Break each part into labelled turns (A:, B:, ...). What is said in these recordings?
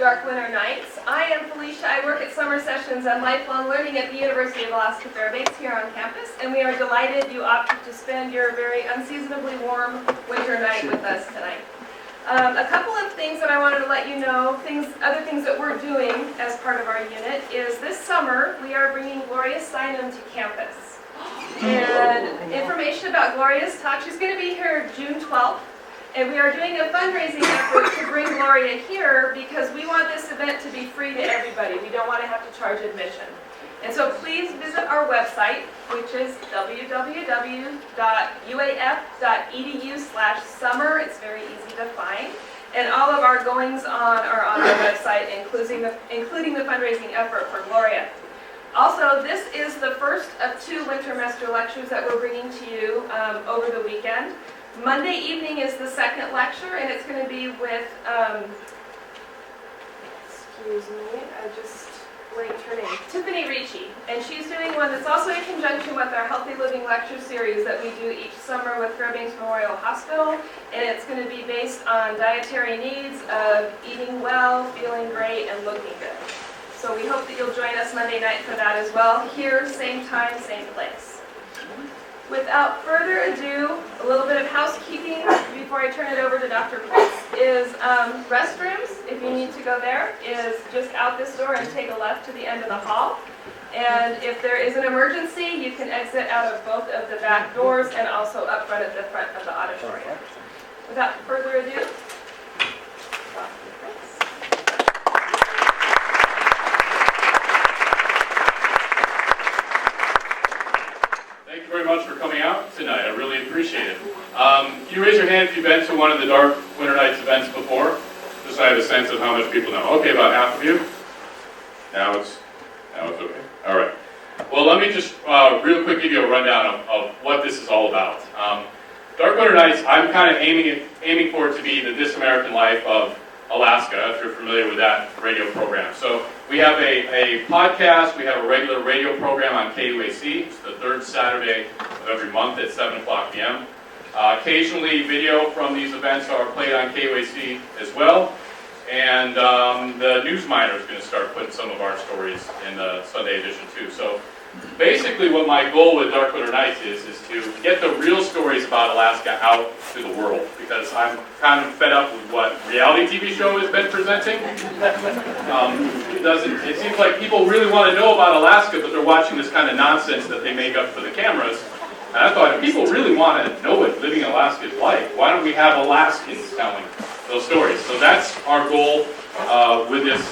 A: Dark Winter Nights. I am Felicia. I work at Summer Sessions and Lifelong Learning at the University of Alaska Fairbanks here on campus, and we are delighted you opted to spend your very unseasonably warm winter night with us tonight. A couple of things that I wanted to let you know, other things that we're doing as part of our unit, is this summer we are bringing Gloria Steinem to campus. And information about Gloria's talk, she's going to be here June 12th. And we are doing a fundraising effort to bring Gloria here because we want this event to be free to everybody. We don't want to have to charge admission. And so please visit our website, which is www.uaf.edu/summer. It's very easy to find. And all of our goings on are on our website, including the fundraising effort for Gloria. Also, this is the first of 2 wintermester lectures that we're bringing to you over the weekend. Monday evening is the second lecture, and it's going to be with, excuse me, I just blanked her name, Tiffany Ricci. And she's doing one that's also in conjunction with our Healthy Living Lecture Series that we do each summer with Fairbanks Memorial Hospital. And it's going to be based on dietary needs of eating well, feeling great, and looking good. So we hope that you'll join us Monday night for that as well. Here, same time, same place. Without further ado, a little bit of housekeeping before I turn it over to Dr. Prince is restrooms, if you need to go there, is just out this door and take a left to the end of the hall. And if there is an emergency, you can exit out of both of the back doors and also up front at the front of the auditorium. Without further ado, Dr. Prince.
B: Thank you very much for coming out tonight. I really appreciate it. Can you raise your hand if you've been to one of the Dark Winter Nights events before? Just so I have a sense of how much people know. Okay, about half of you. Now it's okay. All right. Well, let me just real quick give you a rundown of what this is all about. Dark Winter Nights, I'm kind of aiming for it to be the This American Life of Alaska, if you're familiar with that radio program. So we have a podcast, we have a regular radio program on KUAC. It's the 3rd Saturday of every month at 7 o'clock p.m. Occasionally video from these events are played on KUAC as well. And the News Miner is going to start putting some of our stories in the Sunday edition too. So basically what my goal with Dark Winter Nights is to get the real stories about Alaska out to the world, because I'm kind of fed up with what reality TV show has been presenting. It seems like people really want to know about Alaska, but they're watching this kind of nonsense that they make up for the cameras. And I thought, if people really want to know what living in Alaska is like, why don't we have Alaskans telling those stories? So that's our goal with this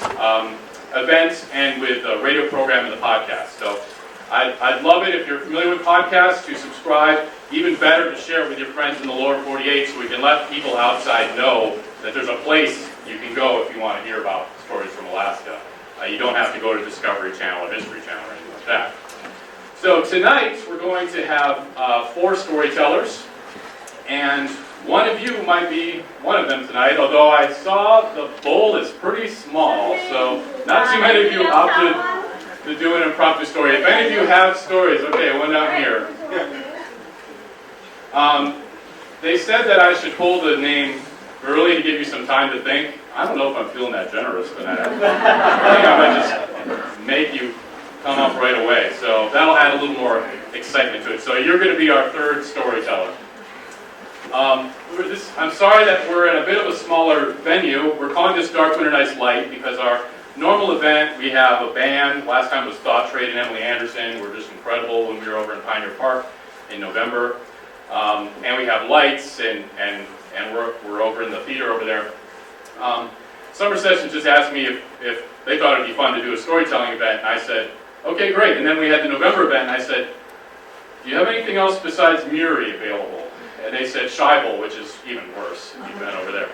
B: event and with the radio program and the podcast. So I'd love it if you're familiar with podcasts to subscribe. Even better to share it with your friends in the lower 48 so we can let people outside know that there's a place you can go if you want to hear about stories from Alaska. You don't have to go to Discovery Channel or History Channel or anything like that. So tonight we're going to have 4 storytellers, and one of you might be one of them tonight, although I saw the bowl is pretty small, so not too many of you opted to do an impromptu story. If any of you have stories, okay, one down here. They said that I should pull the name early to give you some time to think. I don't know if I'm feeling that generous tonight. I think I might just make you come up right away. So that'll add a little more excitement to it. So you're going to be our 3rd storyteller. I'm sorry that we're in a bit of a smaller venue. We're calling this Dark Winter Nights Light because our normal event, we have a band. Last time was Thought Trade and Emily Anderson. We're just incredible when we were over in Pioneer Park in November. And we have lights, and we're over in the theater over there. Summer Sessions just asked me if they thought it'd be fun to do a storytelling event, and I said, okay, great. And then we had the November event, and I said, do you have anything else besides Muri available? And they said Scheibel, which is even worse if you've been over there.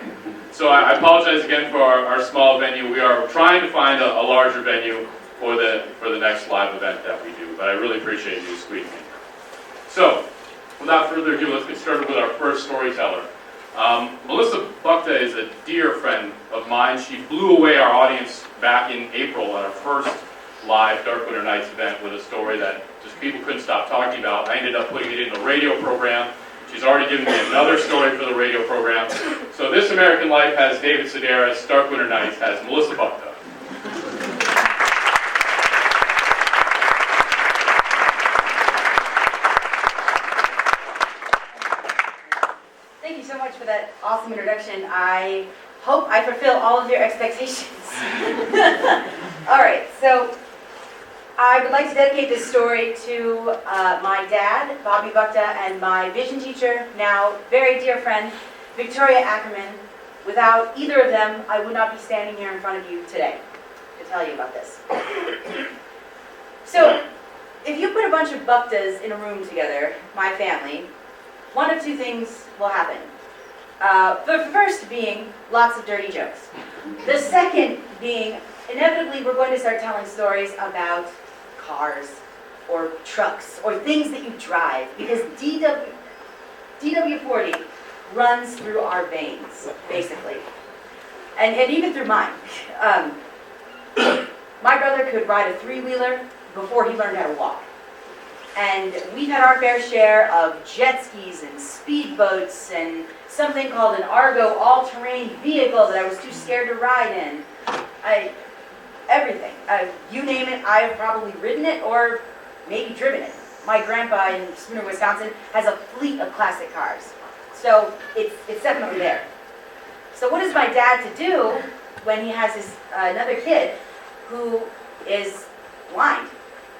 B: So I apologize again for our small venue. We are trying to find a larger venue for the next live event that we do, but I really appreciate you squeezing in. So, without further ado, let's get started with our first storyteller. Melissa Buchta is a dear friend of mine. She blew away our audience back in April at our first live Dark Winter Nights event with a story that just people couldn't stop talking about. I ended up putting it in the radio program, She's already given me another story for the radio program. So This American Life has David Sedaris, Dark Winter Nights has Melissa Buchta.
C: Thank you so much for that awesome introduction. I hope I fulfill all of your expectations. All right, so I would like to dedicate this story to my dad, Bobby Buchta, and my vision teacher, now very dear friend, Victoria Ackerman. Without either of them, I would not be standing here in front of you today to tell you about this. So, if you put a bunch of Buchtas in a room together, my family, one of two things will happen. The first being lots of dirty jokes. The second being, inevitably, we're going to start telling stories about cars or trucks or things that you drive, because DW40 runs through our veins, basically. And even through mine. My brother could ride a three-wheeler before he learned how to walk. And we've had our fair share of jet skis and speedboats and something called an Argo all-terrain vehicle that I was too scared to ride in. Everything. You name it, I've probably ridden it or maybe driven it. My grandpa in Spooner, Wisconsin has a fleet of classic cars. So it's definitely there. So what is my dad to do when he has his another kid who is blind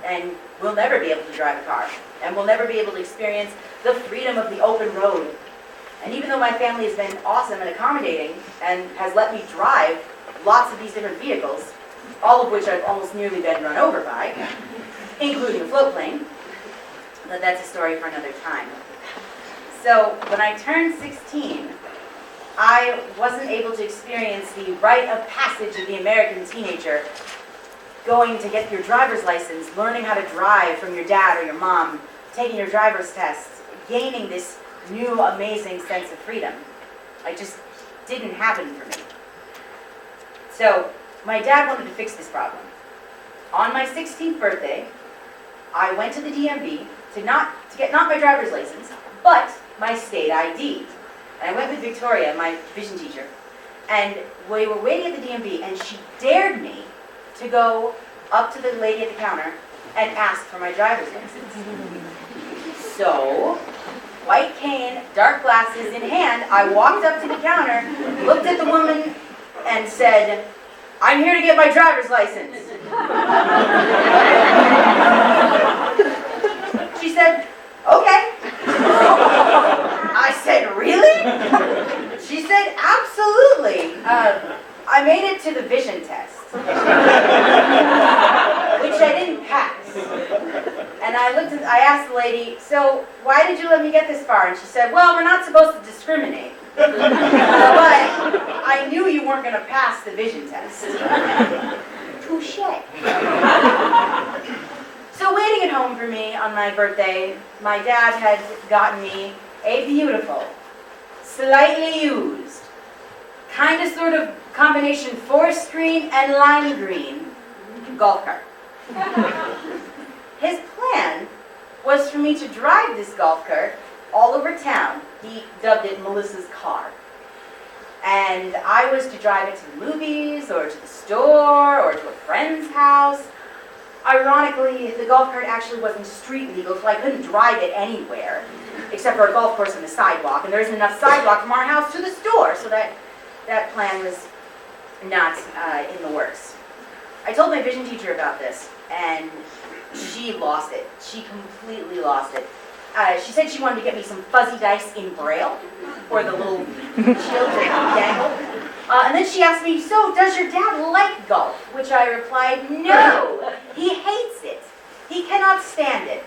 C: and will never be able to drive a car and will never be able to experience the freedom of the open road? And even though my family has been awesome and accommodating and has let me drive lots of these different vehicles, all of which I've almost nearly been run over by, including a float plane, but that's a story for another time. So when I turned 16, I wasn't able to experience the rite of passage of the American teenager, going to get your driver's license, learning how to drive from your dad or your mom, taking your driver's tests, gaining this new amazing sense of freedom. It just didn't happen for me. So my dad wanted to fix this problem. On my 16th birthday, I went to the DMV to get not my driver's license, but my state ID. And I went with Victoria, my vision teacher, and we were waiting at the DMV, and she dared me to go up to the lady at the counter and ask for my driver's license. So, white cane, dark glasses in hand, I walked up to the counter, looked at the woman, and said, "I'm here to get my driver's license." She said, "Okay." I said, "Really?" She said, "Absolutely." I made it to the vision test, which I didn't pass. And I asked the lady, "So why did you let me get this far?" And she said, "Well, we're not supposed to discriminate. But I knew you weren't going to pass the vision test." Touché. So waiting at home for me on my birthday, my dad had gotten me a beautiful, slightly used, kind of sort of combination forest green and lime green golf cart. His plan was for me to drive this golf cart all over town. He dubbed it Melissa's car. And I was to drive it to the movies, or to the store, or to a friend's house. Ironically, the golf cart actually wasn't street legal, so I couldn't drive it anywhere, except for a golf course and a sidewalk. And there isn't enough sidewalk from our house to the store, so that plan was not in the works. I told my vision teacher about this, and she lost it. She completely lost it. She said she wanted to get me some fuzzy dice in Braille, or the little shield that dangle. And then she asked me, "So, does your dad like golf?" Which I replied, "No, he hates it. He cannot stand it."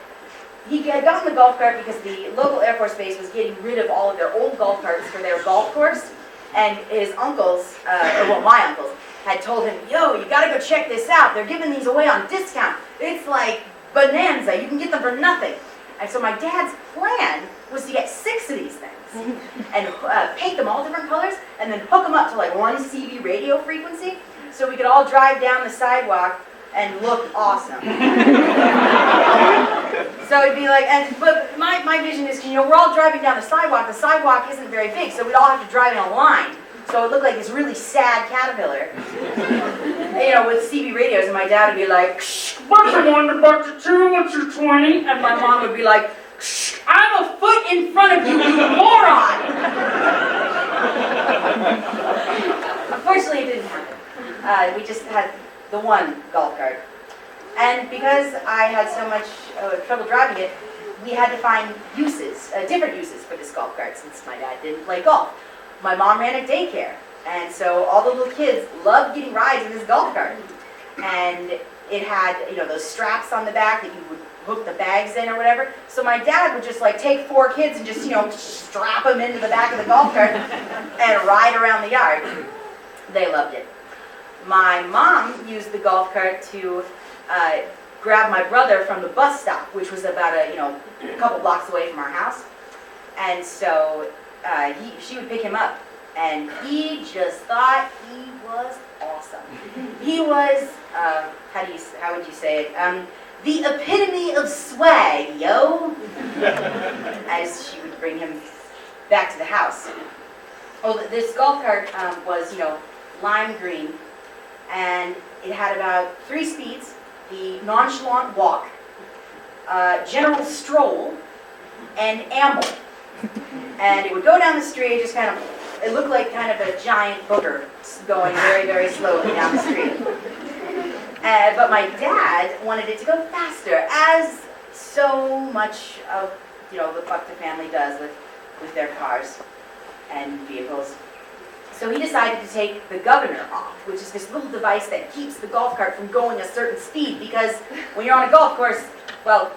C: He had gotten the golf cart because the local Air Force Base was getting rid of all of their old golf carts for their golf course, and his uncles, my uncles, had told him, "Yo, you gotta go check this out. They're giving these away on discount. It's like bonanza. You can get them for nothing." And so my dad's plan was to get 6 of these things and paint them all different colors and then hook them up to like one CB radio frequency so we could all drive down the sidewalk and look awesome. So it'd be like, but my vision is, we're all driving down the sidewalk isn't very big, so we'd all have to drive in a line. So it looked like this really sad caterpillar, with CB radios, and my dad would be like, "What's the one about the 2, what's your 20?" And my mom would be like, "I'm a foot in front of you, you moron!" Unfortunately, it didn't happen. We just had the one golf cart. And because I had so much trouble driving it, we had to find different uses for this golf cart since my dad didn't play golf. My mom ran a daycare, and so all the little kids loved getting rides in this golf cart. And it had, those straps on the back that you would hook the bags in or whatever. So my dad would just take 4 kids and just, strap them into the back of the golf cart and ride around the yard. They loved it. My mom used the golf cart to grab my brother from the bus stop, which was about a couple blocks away from our house. And so she would pick him up, and he just thought he was awesome. He was, how would you say it? The epitome of swag, yo! As she would bring him back to the house. Oh, this golf cart was, lime green, and it had about 3 speeds: the nonchalant walk, general stroll, and amble. And it would go down the street, just it looked like kind of a giant booger going very, very slowly down the street. But my dad wanted it to go faster, as so much of, the Buchta family does with their cars and vehicles. So he decided to take the governor off, which is this little device that keeps the golf cart from going a certain speed, because when you're on a golf course, well,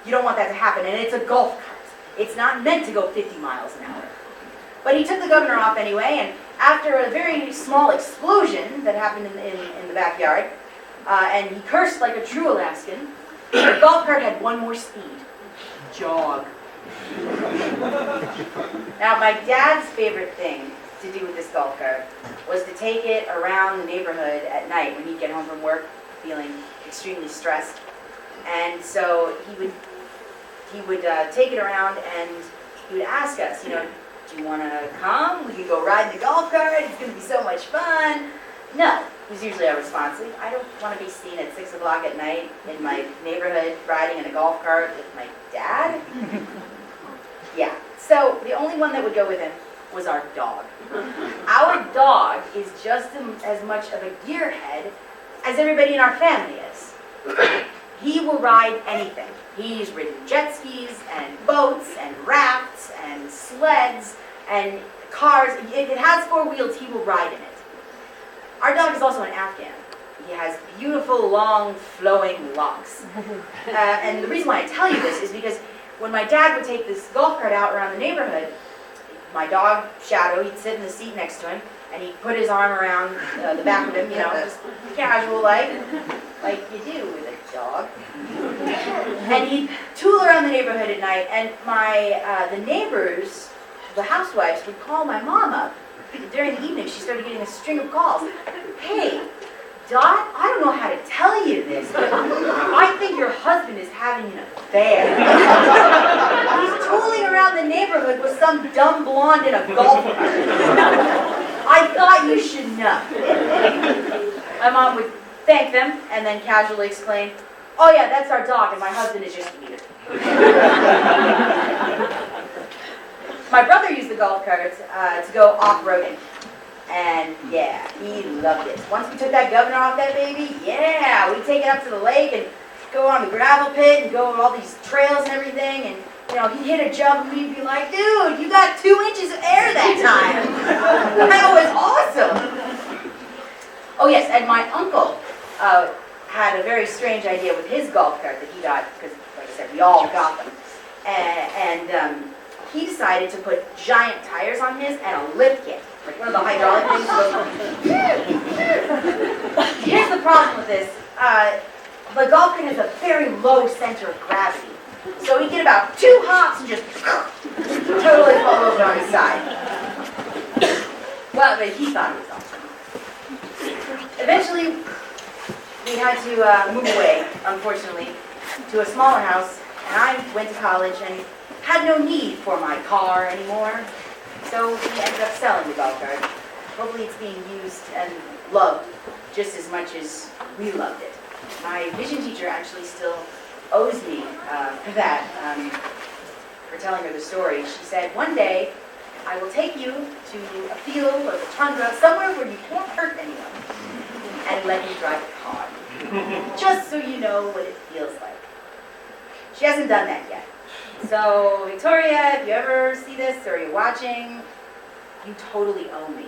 C: you don't want that to happen, and it's a golf cart. It's not meant to go 50 miles an hour. But he took the governor off anyway, and after a very small explosion that happened in the backyard, and he cursed like a true Alaskan, the golf cart had one more speed: jog. Now, my dad's favorite thing to do with this golf cart was to take it around the neighborhood at night when he'd get home from work feeling extremely stressed. And so he would take it around, and he would ask us, "Do you want to come? We could go ride in the golf cart. It's going to be so much fun." No, was usually our response. "I don't want to be seen at 6 o'clock at night in my neighborhood riding in a golf cart with my dad." Yeah, so the only one that would go with him was our dog. Our dog is just as much of a gearhead as everybody in our family is. He will ride anything. He's ridden jet skis and boats and rafts and sleds and cars. If it has 4 wheels, he will ride in it. Our dog is also an Afghan. He has beautiful, long, flowing locks. And the reason why I tell you this is because when my dad would take this golf cart out around the neighborhood, my dog, Shadow, he'd sit in the seat next to him, and he'd put his arm around the back of him, just casual like you do with a dog. And he'd tool around the neighborhood at night, and the neighbors, the housewives, would call my mom up. During the evening, she started getting a string of calls. "Hey, Dot, I don't know how to tell you this, but I think your husband is having an affair. He's tooling around the neighborhood with some dumb blonde in a golf cart. I thought you should know." My mom would thank them and then casually exclaim, "Oh yeah, that's our dog, and my husband is just here." My brother used the golf cart to go off-roading. And yeah, he loved it. Once we took that governor off that baby, yeah, we'd take it up to the lake and go on the gravel pit and go on all these trails and everything. And he'd hit a jump, and we'd be like, "Dude, you got 2 inches of air that time." That was awesome. Oh yes, and my uncle had a very strange idea with his golf cart that he got, because like I said, we all got them. And he decided to put giant tires on his and a lift kit. Like one of the hydraulic things. Here's the problem with this. The golf cart has a very low center of gravity. So he'd get about 2 hops and just totally fall over on his side. Well, but he thought it was awesome. Eventually, we had to move away, unfortunately, to a smaller house And I went to college and had no need for my car anymore. So we ended up selling the golf cart. Hopefully it's being used and loved just as much as we loved it. My vision teacher actually still owes me for that, for telling her the story. She said, one day I will take you to a field or the tundra, somewhere where you can't hurt anyone, and let you drive a car. Just so you know what it feels like. She hasn't done that yet. So, Victoria, if you ever see this or you're watching, you totally owe me.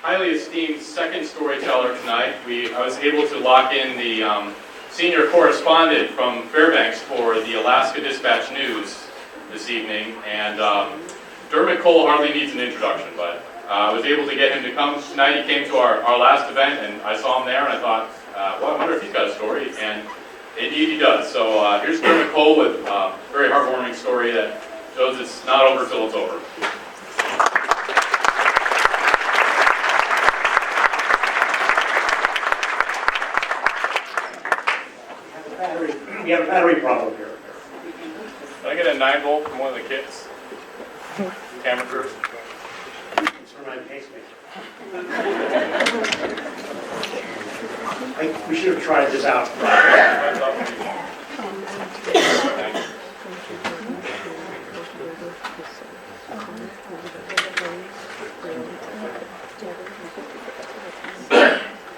B: Highly esteemed second storyteller tonight. I was able to lock in the senior correspondent from Fairbanks for the Alaska Dispatch News this evening, and Dermot Cole hardly needs an introduction, but I was able to get him to come tonight. He came to our last event, and I saw him there, and I thought, well, I wonder if he's got a story, and indeed he does. So here's Dermot Cole with a very heartwarming story that shows it's not over till it's over.
D: We have a battery problem here.
B: Can I get a 9-volt from one of the kids? Camera crew.
D: It's for my pacemaker. We should have tried this out.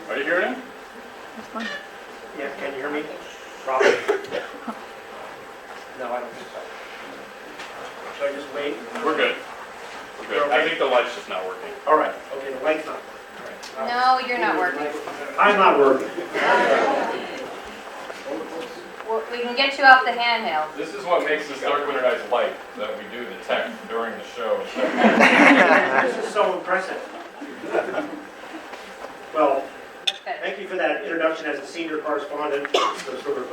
B: Are you hearing him?
D: Yeah, can you hear me? Probably. No, I don't think so. Should I just wait?
B: We're good. We're good. I think the light's just not working.
D: All right. Okay, the light's not. All right.
E: No, you're not working.
D: I'm not working.
E: Well, we can get you off the handheld.
B: This is what makes this Dark Winter Nights light, that we do the tech during the show.
D: This is so impressive. Well,
E: Much better.
D: thank you for that introduction as a senior correspondent, so sort of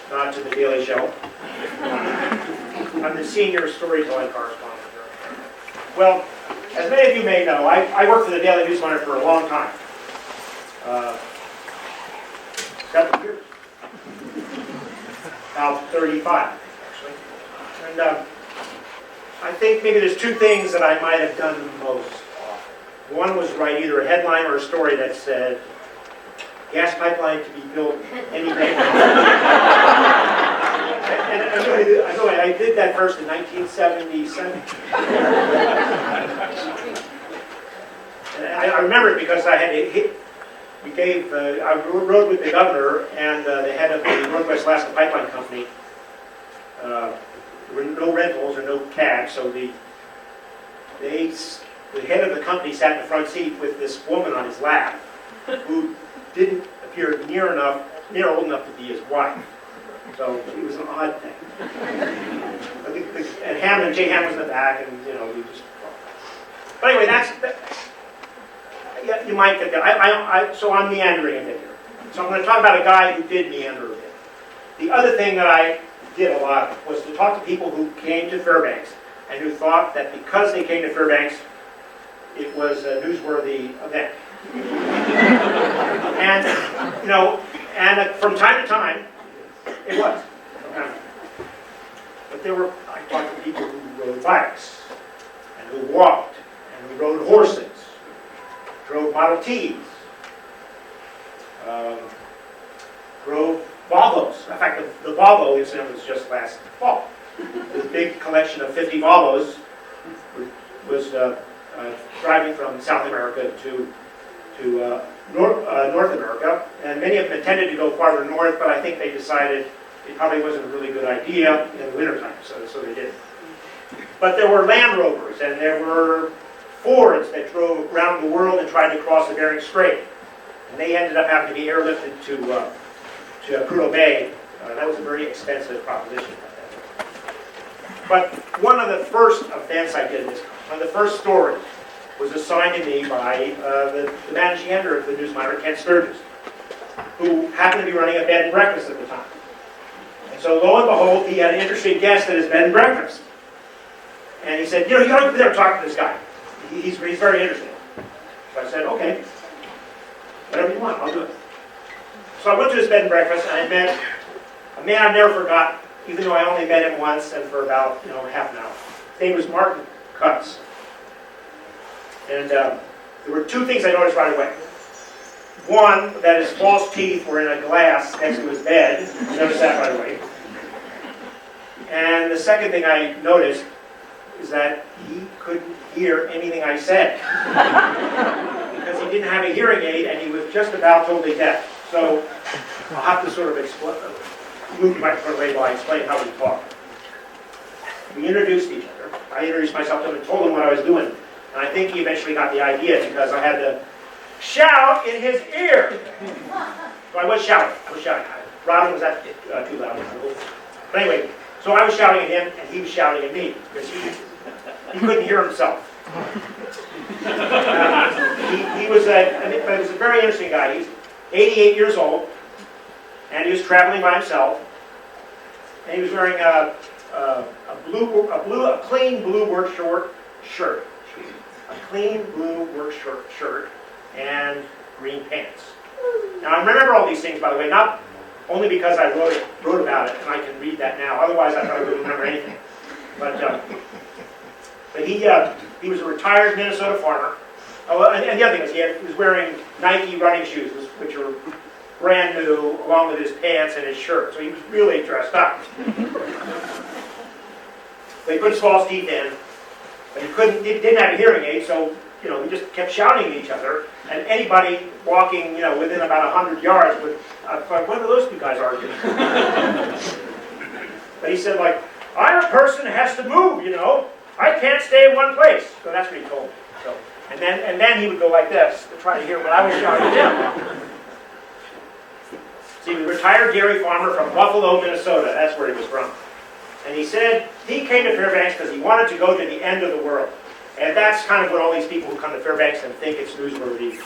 D: nod to the Daily Show. I'm the senior storytelling correspondent here. Well, as many of you may know, I worked for the Daily News Monitor for a long time. 7 years. Now 35, actually. And I think maybe there's two things that I might have done most often. One was write either a headline or a story that said, gas pipeline to be built any day now. I did that first in 1977. And I remember it because I had hit. I rode with the governor and the head of the Northwest Alaska Pipeline Company. There were no rentals or no cabs, so the head of the company sat in the front seat with this woman on his lap, who didn't appear near old enough to be his wife. So it was an odd thing. And Jay Ham was in the back, and we just. But anyway, yeah, you might get that. So I'm meandering a bit here. So I'm going to talk about a guy who did meander a bit. The other thing that I did a lot was to talk to people who came to Fairbanks and who thought that because they came to Fairbanks, it was a newsworthy event. And from time to time, it was. But I talked to people who rode bikes, and who walked, and who rode horses, drove Model Ts, drove Volvos. In fact, the Volvo incident was just last fall. This big collection of 50 Volvos was driving from South America to North America, and many of them intended to go farther north, but I think they decided it probably wasn't a really good idea in the wintertime, so they didn't. But there were Land Rovers, and there were Fords that drove around the world and tried to cross the Bering Strait, and they ended up having to be airlifted to Prudhoe Bay. That was a very expensive proposition. But one of the first events I did, one of the first stories, was assigned to me by the managing editor of the News Monitor, Ken Sturgis, who happened to be running a bed and breakfast at the time. And so lo and behold, he had an interesting guest at his bed and breakfast. And he said, you know, you gotta go there and talk to this guy. He's very interesting. So I said, okay, whatever you want, I'll do it. So I went to his bed and breakfast, and I met a man I've never forgot, even though I only met him once and for about, half an hour. His name was Martin Cutts. And there were two things I noticed right away. One, that his false teeth were in a glass next to his bed. I noticed that right away. And the second thing I noticed is that he couldn't hear anything I said. Because he didn't have a hearing aid and he was just about totally deaf. So I'll have to sort of move the microphone away while I explain how we talk. We introduced each other. I introduced myself to him and told him what I was doing. And I think he eventually got the idea because I had to shout in his ear. So I was shouting. Robin was that too loud. But anyway, so I was shouting at him and he was shouting at me because he couldn't hear himself. He was a very interesting guy. He's 88 years old and he was traveling by himself. And he was wearing a clean blue work shirt. A clean blue work shirt and green pants. Now I remember all these things, by the way, not only because I wrote about it and I can read that now. Otherwise, I probably wouldn't remember anything. But he was a retired Minnesota farmer. Oh, and the other thing is he was wearing Nike running shoes, which were brand new, along with his pants and his shirt. So he was really dressed up. But he put his false teeth in, but he didn't have a hearing aid, so we just kept shouting at each other. And anybody walking, within about 100 yards would, what are those two guys arguing? But he said, I'm a person that has to move, I can't stay in one place. So that's what he told me. So, and then he would go like this to try to hear what I was shouting at him. See, he was a retired dairy farmer from Buffalo, Minnesota. That's where he was from. And he said he came to Fairbanks because he wanted to go to the end of the world. And that's kind of what all these people who come to Fairbanks and think it's newsworthy.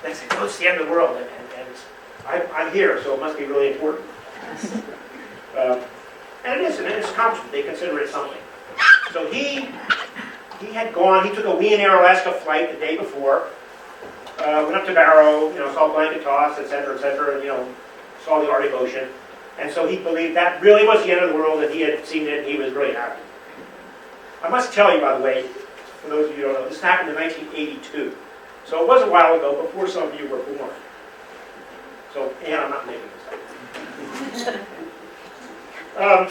D: They say, oh, it's the end of the world. And I'm here, so it must be really important. And it is, and it's an accomplishment. They consider it something. So he had gone, he took a Wien Air Alaska flight the day before, went up to Barrow, saw Blanket Toss, etc., and, saw the Arctic Ocean. And so he believed that really was the end of the world, and he had seen it, and he was really happy. I must tell you, by the way, for those of you who don't know, this happened in 1982. So it was a while ago, before some of you were born. So, and I'm not making this up.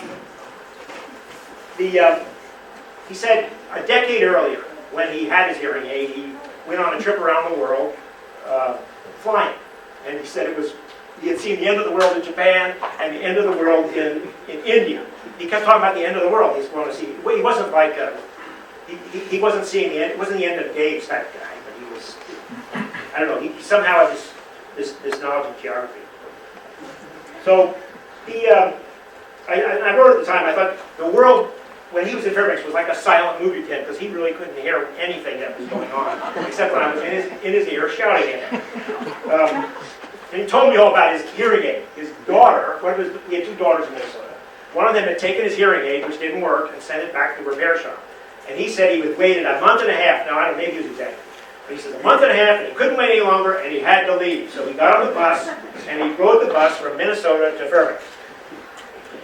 D: He said a decade earlier, when he had his hearing aid, he went on a trip around the world flying. And he said he had seen the end of the world in Japan and the end of the world in India. He kept talking about the end of the world. He's going to see. Well, he wasn't like he wasn't seeing the end. It wasn't the end of days type guy, but he was. I don't know. He somehow had this knowledge of geography. So I wrote at the time. I thought the world when he was in Fairbanks was like a silent movie tent because he really couldn't hear anything that was going on except when I was in his ear shouting at him. And he told me all about his hearing aid. His daughter, he had two daughters in Minnesota. One of them had taken his hearing aid, which didn't work, and sent it back to the repair shop. And he said he had waited a month and a half. Now, I don't know, maybe he was exaggerating. But he said a month and a half, and he couldn't wait any longer, and he had to leave. So he got on the bus, and he rode the bus from Minnesota to Fairbanks.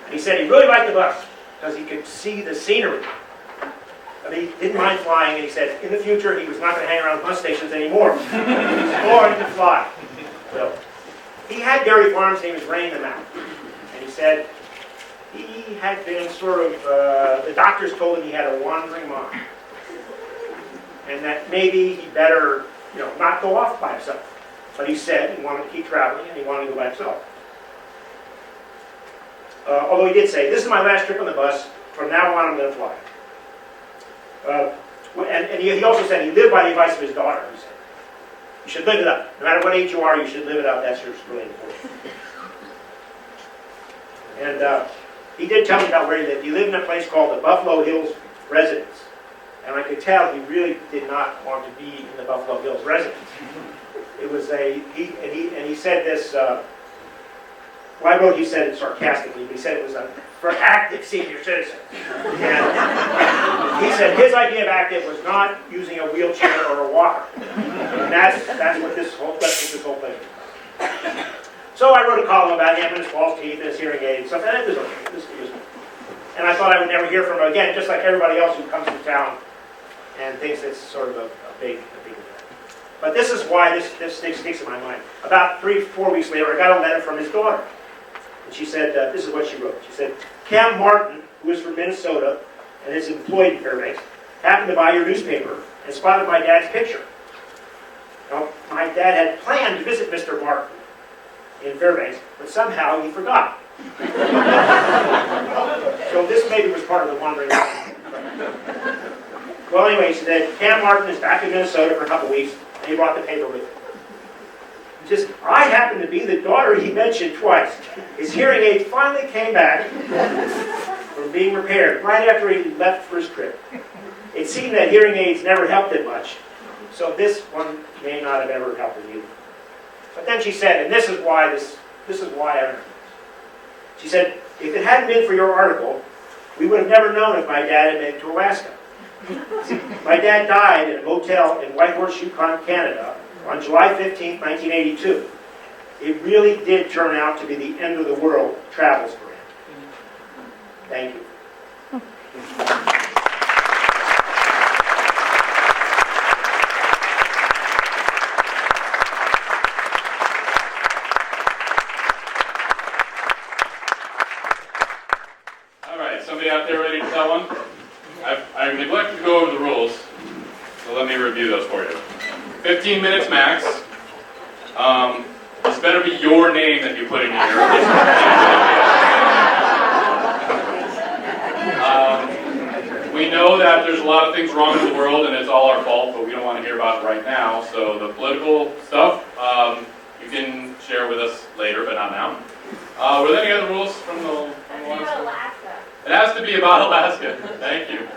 D: And he said he really liked the bus because he could see the scenery. I mean, he didn't mind flying, and he said in the future he was not going to hang around bus stations anymore. He was going to fly. So, he had dairy farms and he was renting them out. And he said he had been sort of, the doctors told him he had a wandering mind. And that maybe he better, not go off by himself. But he said he wanted to keep traveling and he wanted to go by himself. Although he did say, this is my last trip on the bus. From now on, I'm going to fly. And he also said he lived by the advice of his daughter. He said, you should live it up. No matter what age you are, you should live it up. That's just really important. And he did tell me about where he lived. He lived in a place called the Buffalo Hills Residence. And I could tell he really did not want to be in the Buffalo Hills Residence. It was he said this, Well, I wrote he said it sarcastically, but he said it was for active senior citizens. And he said his idea of active was not using a wheelchair or a walker. And that's what this whole thing is. So I wrote a column about him and his false teeth and his hearing aid and stuff, and it was okay. And I thought I would never hear from him again, just like everybody else who comes to town and thinks it's sort of a big event. But this is why this sticks in my mind. About 3-4 weeks later, I got a letter from his daughter. And she said, this is what she wrote. She said, Cam Martin, who is from Minnesota and is employed in Fairbanks, happened to buy your newspaper and spotted my dad's picture. Now, my dad had planned to visit Mr. Martin in Fairbanks, but somehow he forgot. So this maybe was part of the wandering. Well, anyway, she said, Cam Martin is back in Minnesota for a couple weeks, and he brought the paper with him. Just, I happen to be the daughter he mentioned twice. His hearing aid finally came back from being repaired right after he left for his trip. It seemed that hearing aids never helped him much, so this one may not have ever helped him either. But then she said, and this is why I remember this. She said, if it hadn't been for your article, we would have never known if my dad had made it to Alaska. See, my dad died in a motel in Whitehorse, Yukon, Canada, on July 15, 1982. It really did turn out to be the end of the world travels for him. Thank you.
B: All right, somebody out there ready to tell one? I neglected to go over the rules, so let me review those for you. 15 minutes max. This better be your name that you put in here. We know that there's a lot of things wrong in the world and it's all our fault, but we don't want to hear about it right now. So the political stuff, you can share with us later, but not now. Were there any other rules from the last one?
A: Alaska.
B: It has to be about Alaska. Thank you.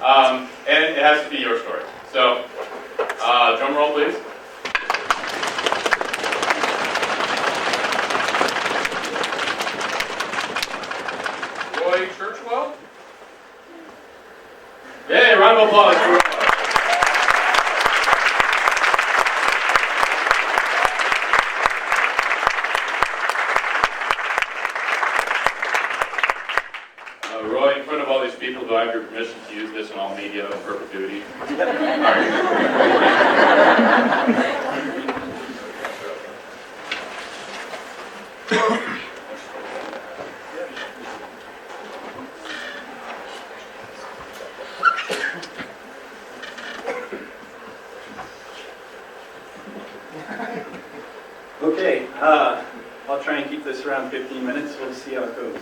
B: And it has to be your story. So, drum roll, please. Roy Churchwell. Yay, round of applause for Roy. Roy, in front of all these people, do I have your permission to use this in all media in perpetuity?
F: Okay, I'll try and keep this around 15 minutes. We'll see how it goes.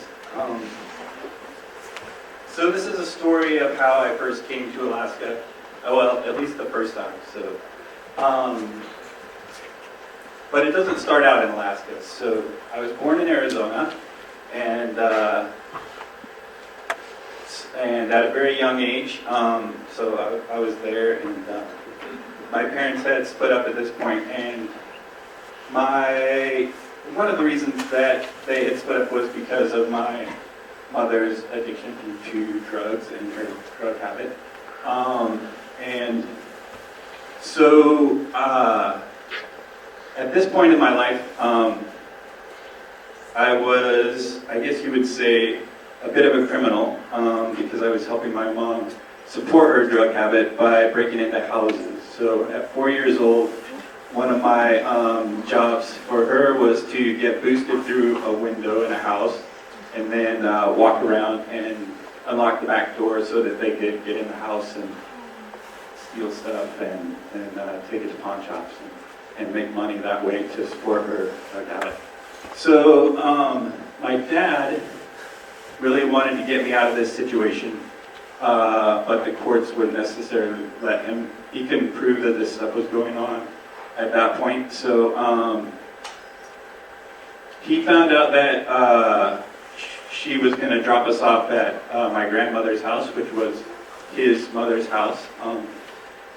F: So this is a story of how I first came to Alaska. Well, at least the first time. So, but it doesn't start out in Alaska. So I was born in Arizona, and at a very young age, so I was there, and my parents had split up at this point, and one of the reasons that they had split up was because of my mother's addiction to drugs and her drug habit. And so at this point in my life, I was, I guess you would say, a bit of a criminal because I was helping my mom support her drug habit by breaking into houses. So at 4 years old, one of my jobs for her was to get boosted through a window in a house and then walk around and unlock the back door so that they could get in the house and steal stuff and take it to pawn shops and make money that way to support her drug habit. So my dad really wanted to get me out of this situation, but the courts wouldn't necessarily let him. He couldn't prove that this stuff was going on at that point. So he found out that she was going to drop us off at my grandmother's house, which was his mother's house.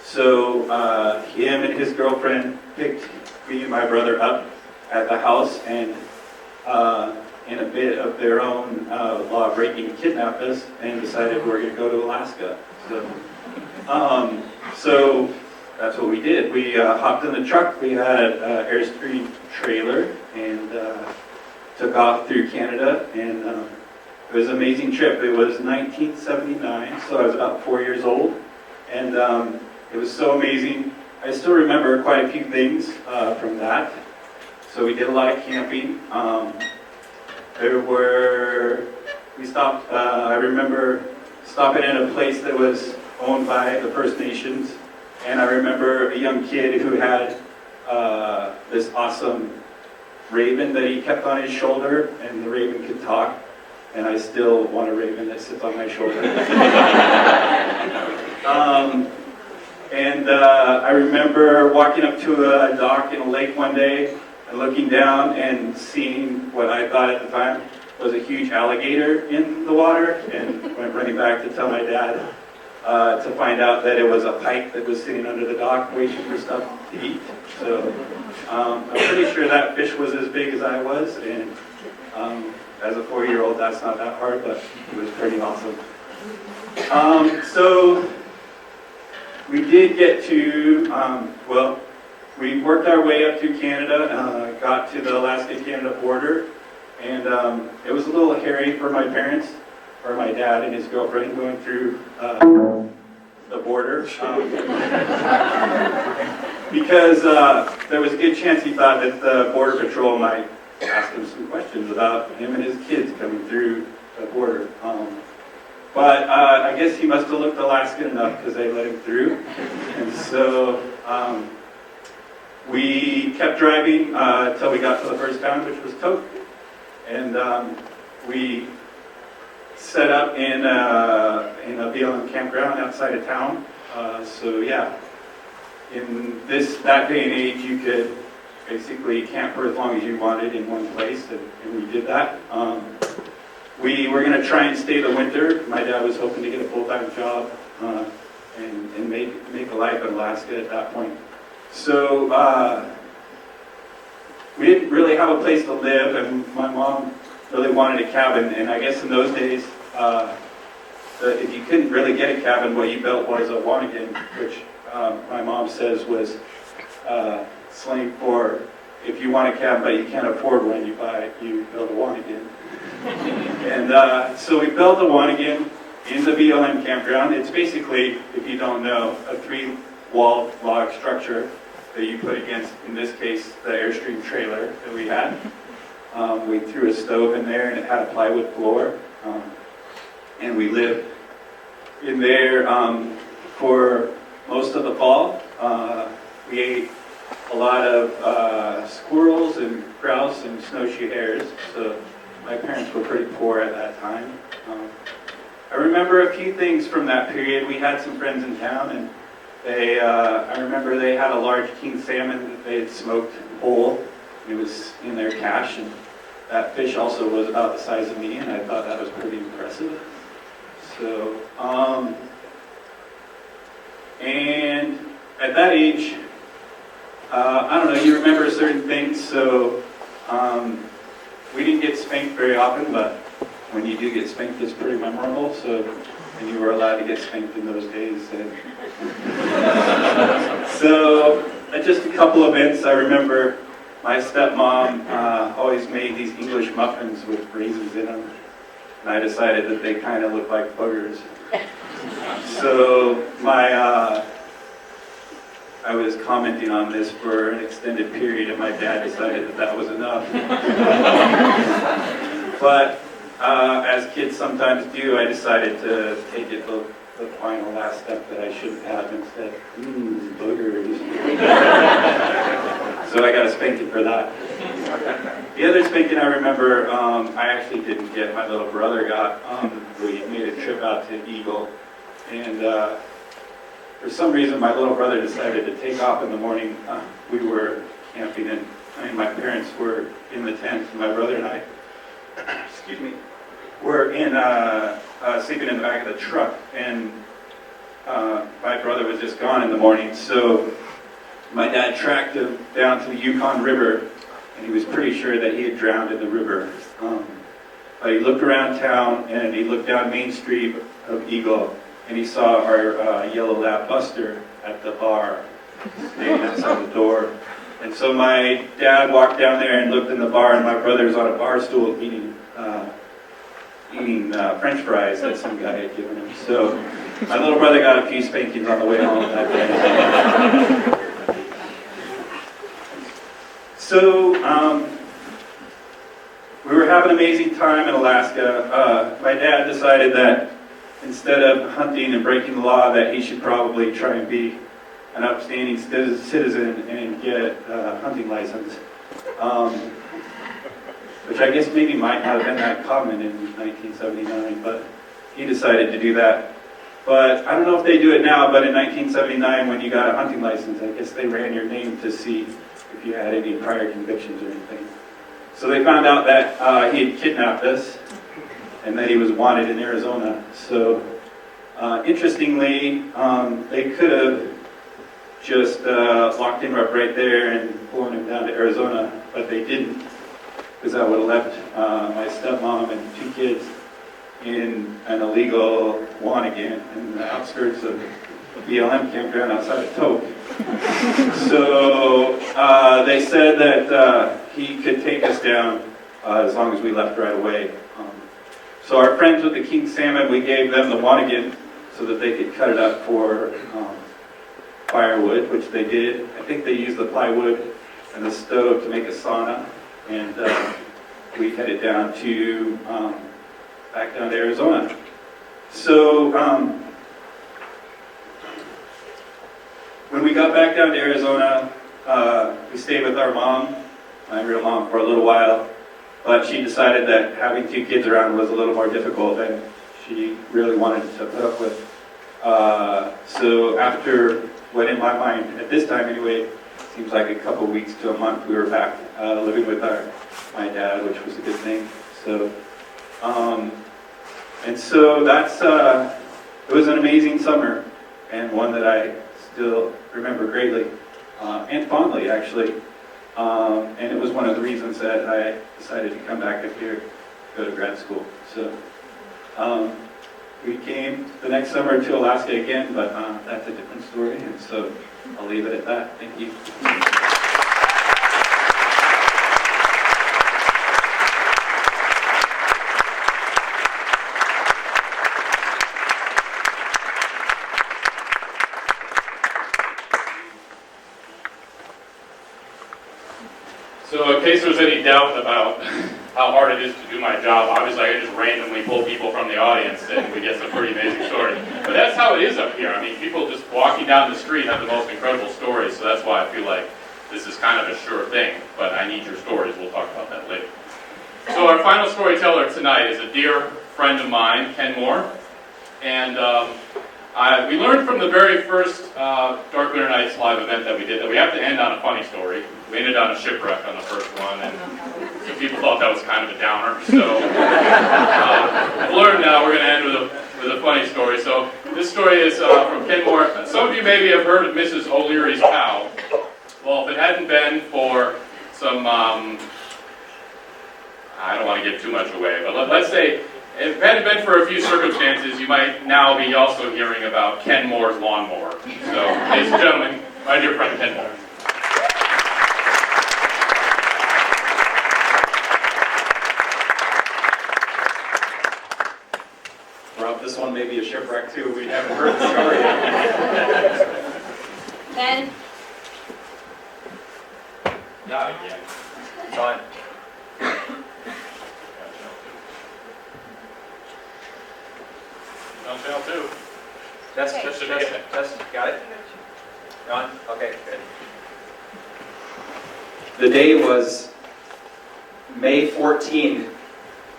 F: So him and his girlfriend picked me and my brother up at the house, and in a bit of their own law-breaking, kidnapped us and decided we're going to go to Alaska. So that's what we did. We hopped in the truck. We had an Airstream trailer and took off through Canada. And it was an amazing trip. It was 1979, so I was about 4 years old. And it was so amazing. I still remember quite a few things from that. So we did a lot of camping. We stopped, I remember stopping at a place that was owned by the First Nations. And I remember a young kid who had this awesome raven that he kept on his shoulder, and the raven could talk. And I still want a raven that sits on my shoulder. I remember walking up to a dock in a lake one day and looking down and seeing what I thought at the time was a huge alligator in the water, and went running back to tell my dad to find out that it was a pike that was sitting under the dock waiting for stuff to eat. So I'm pretty sure that fish was as big as I was, and as a 4-year-old, that's not that hard, but it was pretty awesome. So we did get to, we worked our way up to Canada, got to the Alaska-Canada border, and it was a little hairy for my parents, or my dad and his girlfriend going through the border, because there was a good chance he thought that the Border Patrol might ask him some questions about him and his kids coming through the border. But I guess he must have looked Alaskan enough because they let him through. And so we kept driving until we got to the first town, which was Tok. And we set up in a BLM campground outside of town. So yeah, in that day and age, you could basically camp for as long as you wanted in one place, and we did that. We were going to try and stay the winter. My dad was hoping to get a full-time job and make a life in Alaska at that point. So we didn't really have a place to live, and my mom really wanted a cabin. And I guess in those days, if you couldn't really get a cabin, what you built was a wanigan, which my mom says was slang for if you want a cabin but you can't afford one, you build a wanigan. And so we built a wanigan in the BLM campground. It's basically, if you don't know, a 3-walled log structure that you put against, in this case, the Airstream trailer that we had. We threw a stove in there, and it had a plywood floor. And we lived in there for most of the fall. We ate a lot of squirrels and grouse and snowshoe hares. So my parents were pretty poor at that time. I remember a few things from that period. We had some friends in town, and I remember they had a large king salmon that they had smoked whole. It was in their cache, and that fish also was about the size of me, and I thought that was pretty impressive. So, and at that age, I don't know, you remember certain things, so we didn't get spanked very often, but when you do get spanked, it's pretty memorable, and you were allowed to get spanked in those days. So, at just a couple events, I remember my stepmom always made these English muffins with raisins in them, and I decided that they kind of looked like boogers. So, I was commenting on this for an extended period, and my dad decided that that was enough. But as kids sometimes do, I decided to take it the final last step that I shouldn't have and said, boogers. So I got a spanking for that. The other spanking I remember, I actually didn't get, my little brother got. We made a trip out to Eagle, and for some reason my little brother decided to take off in the morning. We were camping, and my parents were in the tent, and my brother and I, excuse me, were sleeping in the back of the truck, and my brother was just gone in the morning, so my dad tracked him down to the Yukon River, and he was pretty sure that he had drowned in the river. But he looked around town, and he looked down Main Street of Eagle, and he saw our yellow lab Buster at the bar, staying outside the door. And so my dad walked down there and looked in the bar, and my brother's on a bar stool eating French fries that some guy had given him. So my little brother got a few spankings on the way home that day. So we were having an amazing time in Alaska. My dad decided that instead of hunting and breaking the law, that he should probably try and be an upstanding citizen and get a hunting license. Which I guess maybe might not have been that common in 1979, but he decided to do that. But I don't know if they do it now, but in 1979 when you got a hunting license, I guess they ran your name to see if you had any prior convictions or anything. So they found out that he had kidnapped us and that he was wanted in Arizona. So interestingly, they could have just locked him up right there and flown him down to Arizona, but they didn't, because that would have left my stepmom and 2 kids in an illegal Wanagan in the outskirts of BLM campground outside of Tok. So they said that he could take us down as long as we left right away. So our friends with the king salmon, we gave them the Wanagan so that they could cut it up for firewood, which they did. I think they used the plywood and the stove to make a sauna, and we headed down to back down to Arizona. So when we got back down to Arizona, we stayed with our mom, my real mom, for a little while, but she decided that having 2 kids around was a little more difficult than she really wanted to put up with. So after what in my mind, at this time anyway, seems like a couple weeks to a month, we were back living with my dad, which was a good thing. So, and so that's, it was an amazing summer, and one that I still remember greatly, and fondly actually. And it was one of the reasons that I decided to come back up here, to go to grad school. So, we came the next summer to Alaska again, but that's a different story, and so I'll leave it at that. Thank you.
B: So in case there's any doubt about how hard it is to do my job, obviously I can just randomly pull people from the audience and we get some pretty amazing stories. But that's how it is up here. I mean, people just walking down the street have the most incredible stories, so that's why I feel like this is kind of a sure thing, but I need your stories. We'll talk about that later. So our final storyteller tonight is a dear friend of mine, Ken Moore, and we learned from the very first Dark Winter Nights live event that we did that we have to end on a funny story. We ended on a shipwreck on the first one, and some people thought that was kind of a downer. So I've learned now we're going to end with a funny story. So this story is from Ken Moore. Some of you maybe have heard of Mrs. O'Leary's cow. Well, if it hadn't been for some, I don't want to give too much away, but let's say if it hadn't been for a few circumstances, you might now be also hearing about Ken Moore's lawnmower. So, ladies and gentlemen, my dear friend Ken Moore.
G: Rob, this one may be a shipwreck too. We haven't heard the story yet.
E: Ken?
G: Yeah. It's on.
B: On channel 2.
G: Test. Got it? On? Okay, good. The day was May 14,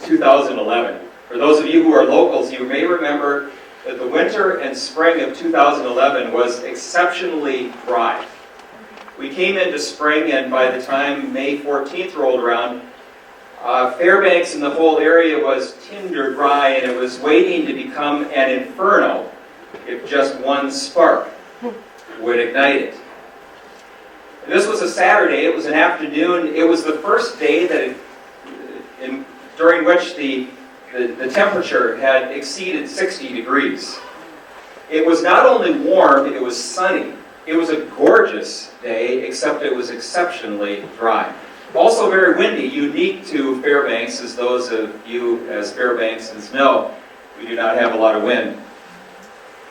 G: 2011. For those of you who are locals, you may remember that the winter and spring of 2011 was exceptionally dry. We came into spring, and by the time May 14th rolled around, Fairbanks and the whole area was tinder dry, and it was waiting to become an inferno if just one spark would ignite it. This was a Saturday. It was an afternoon. It was the first day that during which the temperature had exceeded 60 degrees. It was not only warm, it was sunny. It was a gorgeous day, except it was exceptionally dry. Also very windy, unique to Fairbanks, as those of you as Fairbanksans know, we do not have a lot of wind.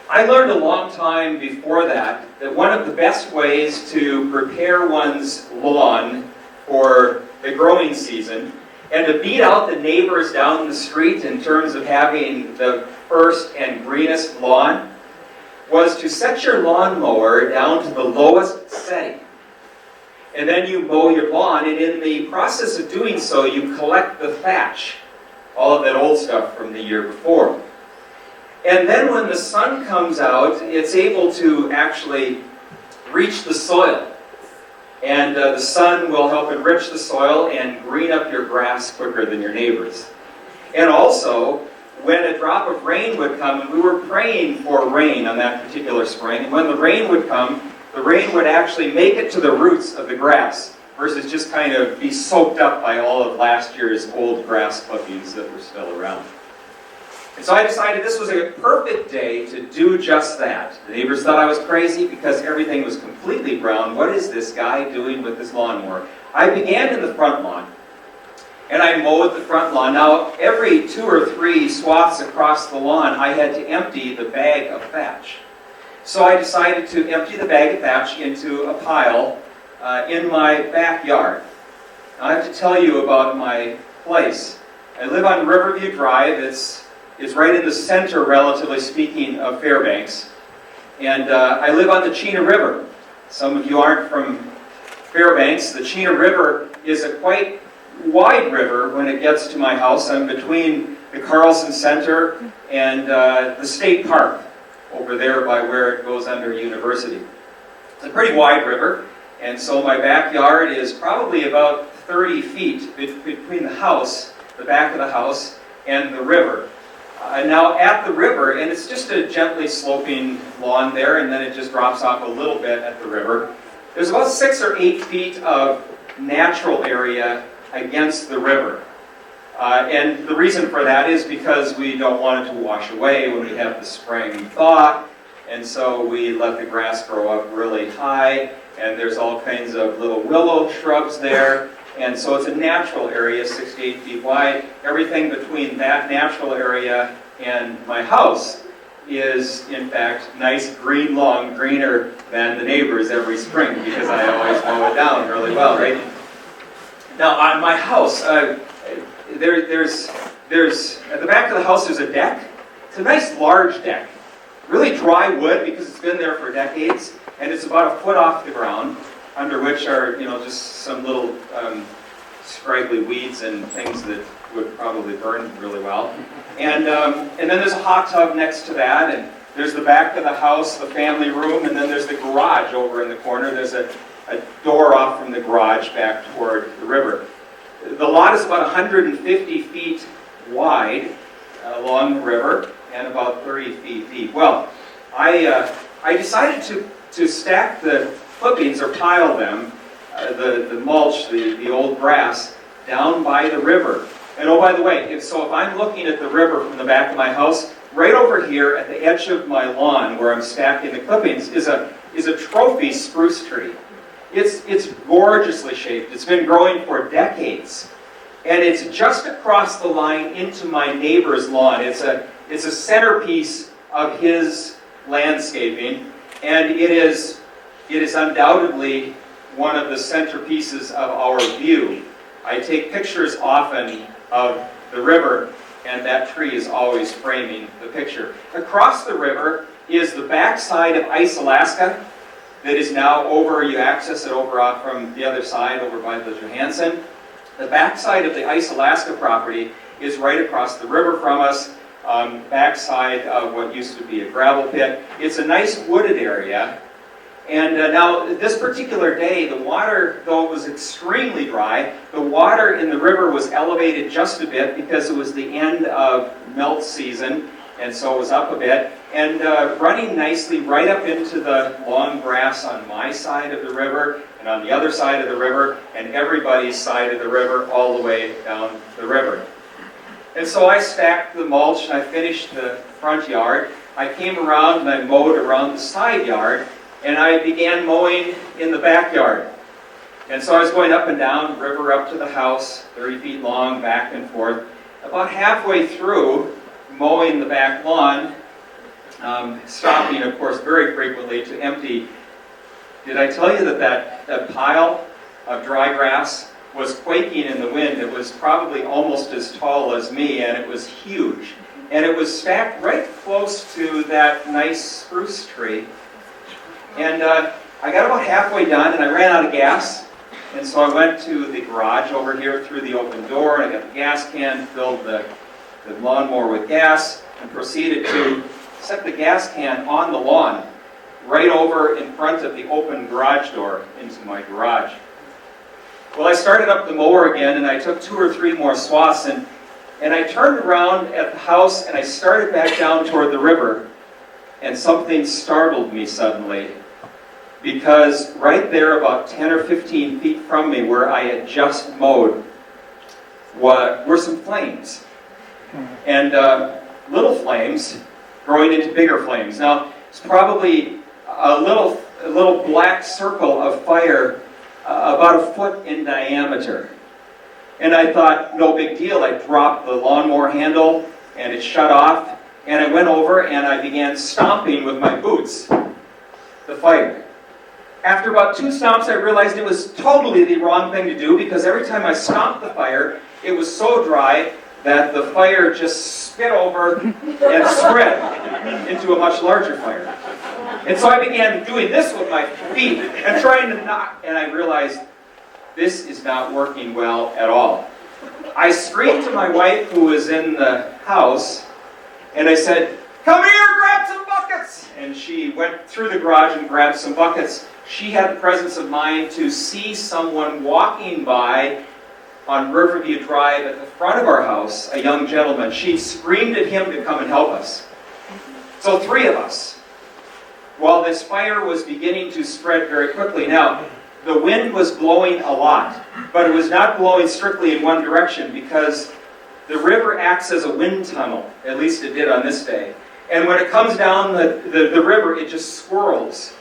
G: I learned a long time before that one of the best ways to prepare one's lawn for the growing season and to beat out the neighbors down the street in terms of having the first and greenest lawn was to set your lawnmower down to the lowest setting. And then you mow your lawn, and in the process of doing so, you collect the thatch, all of that old stuff from the year before. And then when the sun comes out, it's able to actually reach the soil. And the sun will help enrich the soil and green up your grass quicker than your neighbors. And also, when a drop of rain would come, and we were praying for rain on that particular spring, and when the rain would come, the rain would actually make it to the roots of the grass versus just kind of be soaked up by all of last year's old grass clippings that were still around. And so I decided this was a perfect day to do just that. The neighbors thought I was crazy because everything was completely brown. What is this guy doing with his lawnmower? I began in the front lawn, and I mowed the front lawn. Now, every 2 or 3 swaths across the lawn, I had to empty the bag of thatch. So I decided to empty the bag of thatch into a pile in my backyard. Now, I have to tell you about my place. I live on Riverview Drive. It's right in the center, relatively speaking, of Fairbanks. And I live on the Chena River. Some of you aren't from Fairbanks. The Chena River is a quite wide river when it gets to my house. I'm between the Carlson Center and the State Park over there by where it goes under University. It's a pretty wide river, and so my backyard is probably about 30 feet between the house, the back of the house, and the river. Now at the river, and it's just a gently sloping lawn there, and then it just drops off a little bit at the river. There's about 6 or 8 feet of natural area against the river. And the reason for that is because we don't want it to wash away when we have the spring thaw, and so we let the grass grow up really high, and there's all kinds of little willow shrubs there. And so it's a natural area, 6 to 8 feet wide. Everything between that natural area and my house is, in fact, nice green lawn, greener than the neighbors every spring, because I always mow it down really well, right? Now, on my house, there's at the back of the house, there's a deck. It's a nice large deck. Really dry wood, because it's been there for decades, and it's about 1 foot off the ground, under which are, just some little scraggly weeds and things that would probably burn really well. And then there's a hot tub next to that, and there's the back of the house, the family room, and then there's the garage over in the corner. There's a door off from the garage back toward the river. The lot is about 150 feet wide along the river and about 30 feet deep. Well, I decided to stack the clippings, or pile them, the mulch, the old grass, down by the river. And oh, by the way, if I'm looking at the river from the back of my house, right over here at the edge of my lawn where I'm stacking the clippings is a trophy spruce tree. It's gorgeously shaped. It's been growing for decades. And it's just across the line into my neighbor's lawn. It's a centerpiece of his landscaping, and it is undoubtedly one of the centerpieces of our view. I take pictures often of the river, and that tree is always framing the picture. Across the river is the backside of Ice, Alaska, that is now over, you access it over off from the other side, over by the Johansson. The backside of the Ice, Alaska property is right across the river from us, backside of what used to be a gravel pit. It's a nice wooded area. And now, this particular day, the water, though it was extremely dry, the water in the river was elevated just a bit because it was the end of melt season, and so it was up a bit, and running nicely right up into the long grass on my side of the river, and on the other side of the river, and everybody's side of the river, all the way down the river. And so I stacked the mulch and I finished the front yard. I came around and I mowed around the side yard, and I began mowing in the backyard. And so I was going up and down, river up to the house, 30 feet long, back and forth. About halfway through mowing the back lawn, stopping, of course, very frequently to empty. Did I tell you that pile of dry grass was quaking in the wind? It was probably almost as tall as me, and it was huge. And it was stacked right close to that nice spruce tree. And I got about halfway done, and I ran out of gas. And so I went to the garage over here through the open door, and I got the gas can, filled the lawnmower with gas, and proceeded to set the gas can on the lawn, right over in front of the open garage door into my garage. Well, I started up the mower again, and I took 2 or 3 more swaths, and I turned around at the house, and I started back down toward the river, and something startled me suddenly, because right there about 10 or 15 feet from me, where I had just mowed, were some flames. And little flames growing into bigger flames. Now, it's probably a little black circle of fire about 1 foot in diameter. And I thought, no big deal. I dropped the lawnmower handle, and it shut off, and I went over and I began stomping with my boots the fire. After about 2 stomps, I realized it was totally the wrong thing to do, because every time I stomped the fire, it was so dry that the fire just spit over and spread into a much larger fire. And so I began doing this with my feet and trying to knock, and I realized this is not working well at all. I screamed to my wife, who was in the house, and I said, "Come here, grab some buckets!" And she went through the garage and grabbed some buckets. She had the presence of mind to see someone walking by on Riverview Drive at the front of our house, a young gentleman. She screamed at him to come and help us. So 3 of us, while this fire was beginning to spread very quickly. Now, the wind was blowing a lot, but it was not blowing strictly in one direction, because the river acts as a wind tunnel. At least it did on this day. And when it comes down the river, it just swirls.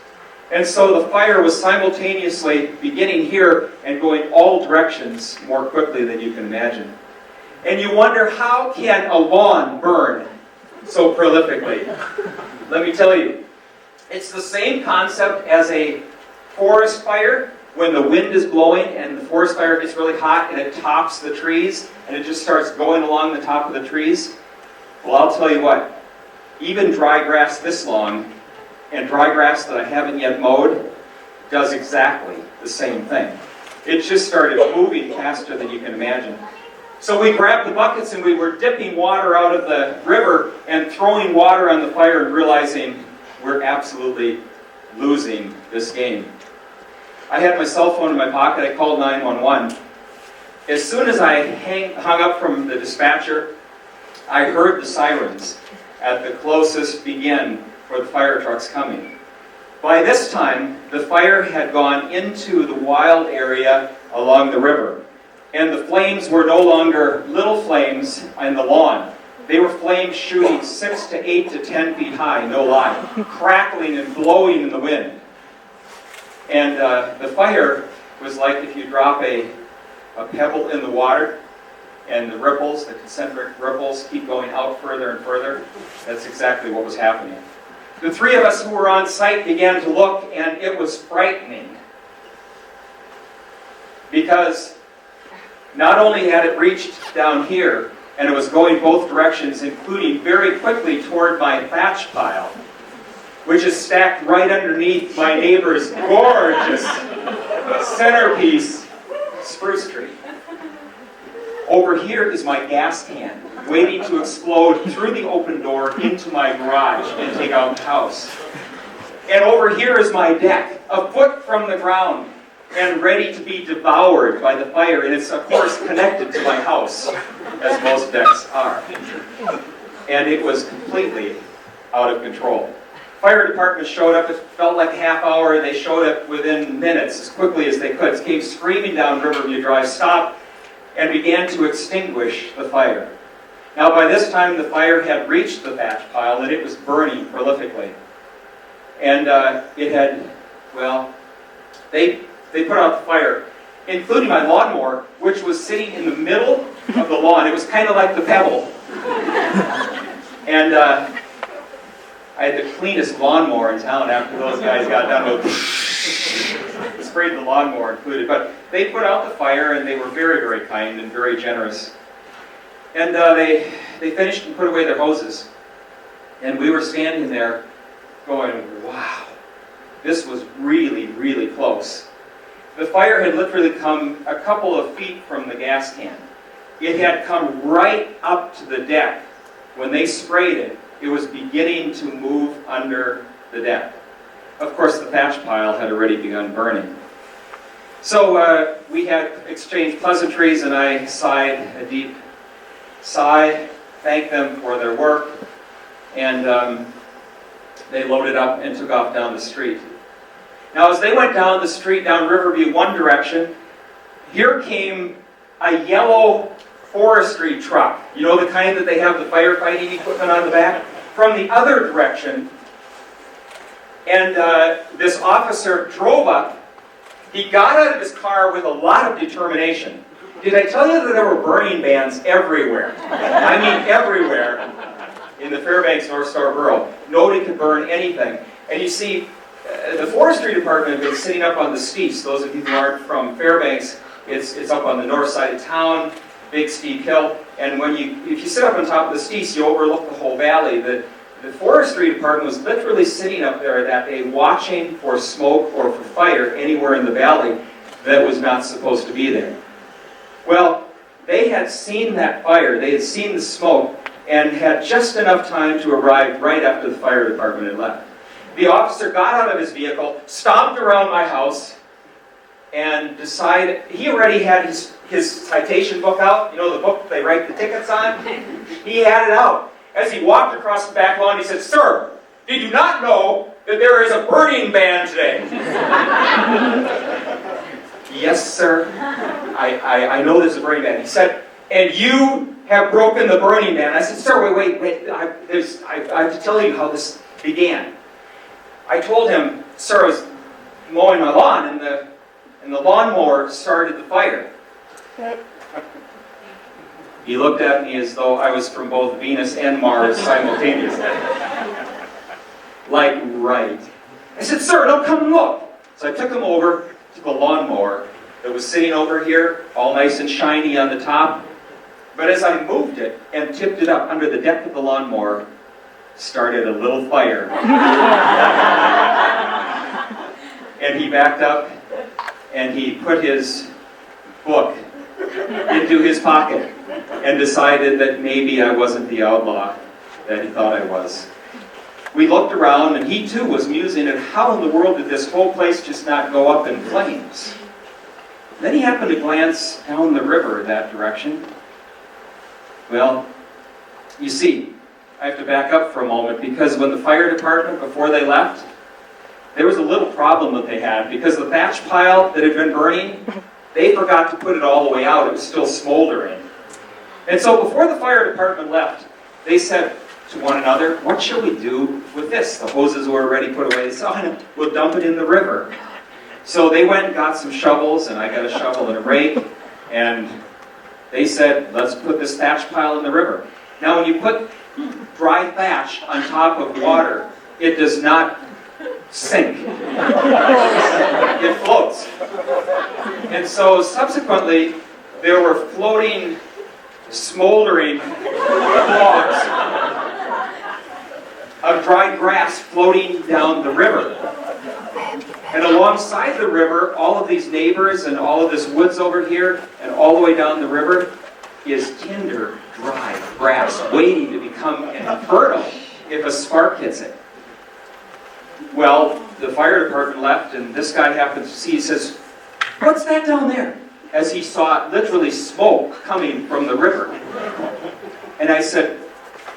G: And so the fire was simultaneously beginning here and going all directions more quickly than you can imagine. And you wonder, how can a lawn burn so prolifically? Let me tell you, it's the same concept as a forest fire. When the wind is blowing and the forest fire gets really hot and it tops the trees and it just starts going along the top of the trees. Well, I'll tell you what, even dry grass this long and dry grass that I haven't yet mowed does exactly the same thing. It just started moving faster than you can imagine. So we grabbed the buckets and we were dipping water out of the river and throwing water on the fire and realizing we're absolutely losing this game. I had my cell phone in my pocket. I called 911. As soon as I hung up from the dispatcher, I heard the sirens at the closest begin for the fire trucks coming. By this time, the fire had gone into the wild area along the river. And the flames were no longer little flames in the lawn. They were flames shooting 6 to 8 to 10 feet high, no lie, crackling and blowing in the wind. And the fire was like if you drop a pebble in the water, and the ripples, the concentric ripples, keep going out further and further. That's exactly what was happening. The 3 of us who were on site began to look, and it was frightening. Because not only had it reached down here, and it was going both directions, including very quickly toward my thatch pile, which is stacked right underneath my neighbor's gorgeous centerpiece spruce tree. Over here is my gas can, waiting to explode through the open door into my garage and take out the house. And over here is my deck, a foot from the ground, and ready to be devoured by the fire. And it's, of course, connected to my house, as most decks are. And it was completely out of control. Fire department showed up. It felt like a half hour. They showed up within minutes, as quickly as they could. Came screaming down Riverview Drive, stopped, and began to extinguish the fire. Now, by this time, the fire had reached the thatch pile and it was burning prolifically. And it had, well, they put out the fire, including my lawnmower, which was sitting in the middle of the lawn. It was kind of like the pebble. And I had the cleanest lawnmower in town after those guys got done with sprayed the lawnmower included. But they put out the fire and they were very, very kind and very generous. And they finished and put away their hoses. And we were standing there going, wow, this was really, really close. The fire had literally come a couple of feet from the gas can. It had come right up to the deck. When they sprayed it, it was beginning to move under the deck. Of course, the thatch pile had already begun burning. So we had exchanged pleasantries, and I sighed a deep sigh, thanked them for their work, and they loaded up and took off down the street. Now, as they went down the street, down Riverview one direction, here came a yellow forestry truck. You know, the kind that they have the firefighting equipment on the back? From the other direction. And this officer drove up. He got out of his car with a lot of determination. Did I tell you that there were burning bans everywhere? I mean, everywhere in the Fairbanks North Star Borough. Nobody could burn anything. And you see, the forestry department had been sitting up on the steeps. Those of you who aren't from Fairbanks, it's up on the north side of town, big steep hill. And if you sit up on top of the steeps, you overlook the whole valley. The forestry department was literally sitting up there that day watching for smoke or for fire anywhere in the valley that was not supposed to be there. Well, they had seen that fire, they had seen the smoke, and had just enough time to arrive right after the fire department had left. The officer got out of his vehicle, stomped around my house, and decided, he already had his citation book out, you know, the book they write the tickets on? He had it out. As he walked across the back lawn, he said, "Sir, did you not know that there is a burning ban today?" "Yes, sir. I know there's a burning ban." He said, "And you have broken the burning ban." I said, "Sir, wait. I have to tell you how this began." I told him, "Sir, I was mowing my lawn, and the lawnmower started the fire." He looked at me as though I was from both Venus and Mars simultaneously. Like, right. I said, "Sir, no, come and look." So I took him over to the lawnmower that was sitting over here, all nice and shiny on the top. But as I moved it and tipped it up under the deck of the lawnmower, started a little fire. And he backed up and he put his book into his pocket and decided that maybe I wasn't the outlaw that he thought I was. We looked around and he too was musing at how in the world did this whole place just not go up in flames. Then he happened to glance down the river that direction. Well, you see, I have to back up for a moment because when the fire department, before they left, there was a little problem that they had because the thatch pile that had been burning, they forgot to put it all the way out. It was still smoldering. And so before the fire department left, they said to one another, "What shall we do with this?" The hoses were already put away. They said, "Oh, we'll dump it in the river." So they went and got some shovels, and I got a shovel and a rake, and they said, "Let's put this thatch pile in the river." Now, when you put dry thatch on top of water, it does not sink. It floats. And so subsequently, there were floating, smoldering logs of dried grass floating down the river. And alongside the river, all of these neighbors and all of this woods over here, and all the way down the river, is tender, dry grass waiting to become infertile if a spark hits it. Well, the fire department left, and this guy happened to see, he says, "What's that down there?" As he saw literally smoke coming from the river. And I said,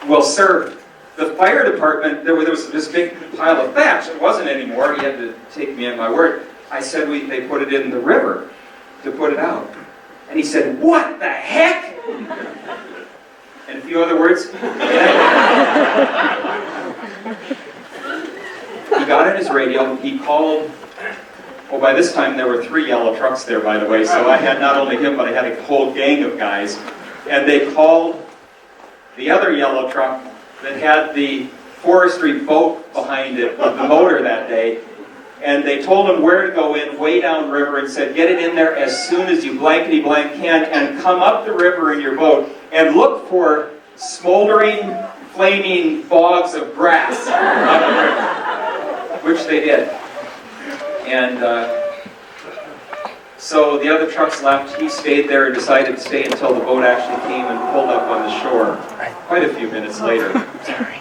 G: "Well, sir, the fire department, there was this big pile of thatch. It wasn't anymore. He had to take me at my word." I said, they put it in the river to put it out. And he said, "What the heck?" and a few other words. He got on his radio, he called, by this time there were 3 yellow trucks there, by the way, so I had not only him, but I had a whole gang of guys. And they called the other yellow truck that had the forestry boat behind it with the motor that day. And they told him where to go in, way downriver, and said, get it in there as soon as you blankety blank can, and come up the river in your boat, and look for smoldering, flaming bogs of grass on the river, which they did. And so the other trucks left, he stayed there and decided to stay until the boat actually came and pulled up on the shore quite a few minutes later.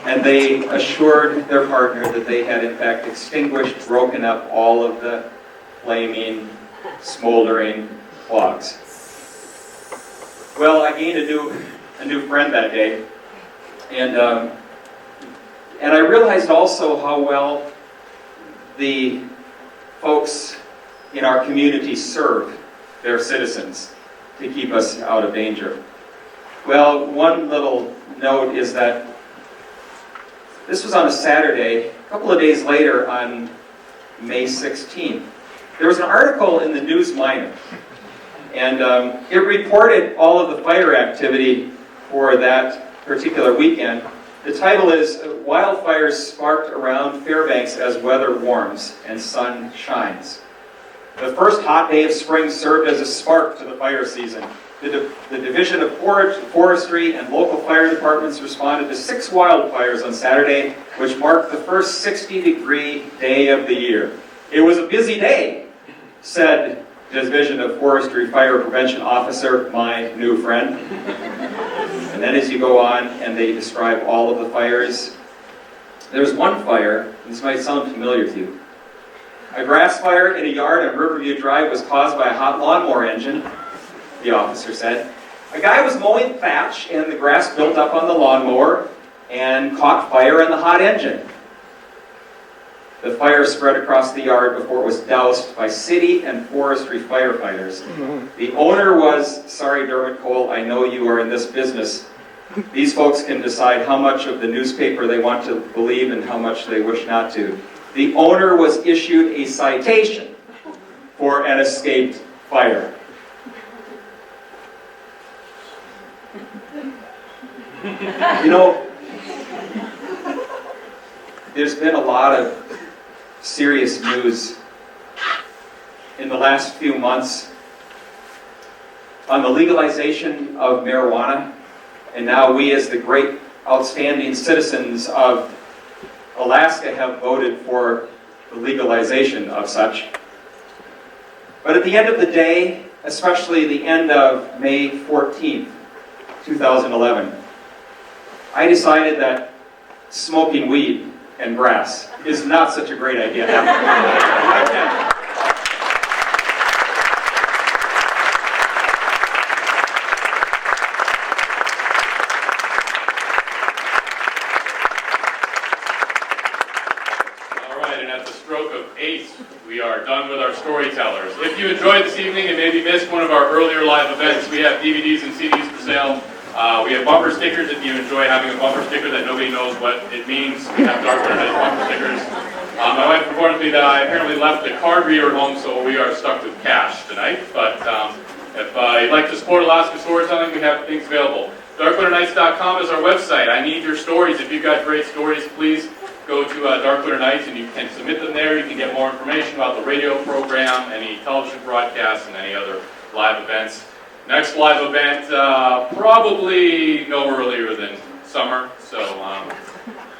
G: And they assured their partner that they had in fact extinguished, broken up all of the flaming, smoldering logs. Well, I gained a new friend that day, and I realized also how well the folks in our community serve their citizens to keep us out of danger. Well, one little note is that this was on a Saturday. A couple of days later, on May 16th, there was an article in the News Minor, and it reported all of the fire activity for that particular weekend. The title is, Wildfires Sparked Around Fairbanks as Weather Warms and Sun Shines. The first hot day of spring served as a spark to the fire season. The Division of Forestry and local fire departments responded to 6 wildfires on Saturday, which marked the first 60-degree day of the year. It was a busy day, said Division of Forestry Fire Prevention Officer, my new friend. And then as you go on, and they describe all of the fires, there's one fire, this might sound familiar to you. A grass fire in a yard on Riverview Drive was caused by a hot lawnmower engine, the officer said. A guy was mowing thatch and the grass built up on the lawnmower and caught fire in the hot engine. The fire spread across the yard before it was doused by city and forestry firefighters. The owner was, sorry Dermot Cole, I know you are in this business. These folks can decide how much of the newspaper they want to believe and how much they wish not to. The owner was issued a citation for an escaped fire. You know, there's been a lot of serious news in the last few months on the legalization of marijuana, and now we as the great outstanding citizens of Alaska have voted for the legalization of such. But at the end of the day, especially the end of May 14th, 2011, I decided that smoking weed and grass is not such a great idea.
B: We are done with our Storytellers. If you enjoyed this evening and maybe missed one of our earlier live events, we have DVDs and CDs for sale. We have bumper stickers if you enjoy having a bumper sticker that nobody knows what it means. We have Dark Winter Nights bumper stickers. My wife informed me that I apparently left the card reader at home, so we are stuck with cash tonight. But if you'd like to support Alaska Storytelling, we have things available. DarkWinterNights.com is our website. I need your stories. If you've got great stories, please go to Dark Winter Nights and you can submit them there. You can get more information about the radio program, any television broadcasts, and any other live events. Next live event, probably no earlier than summer, so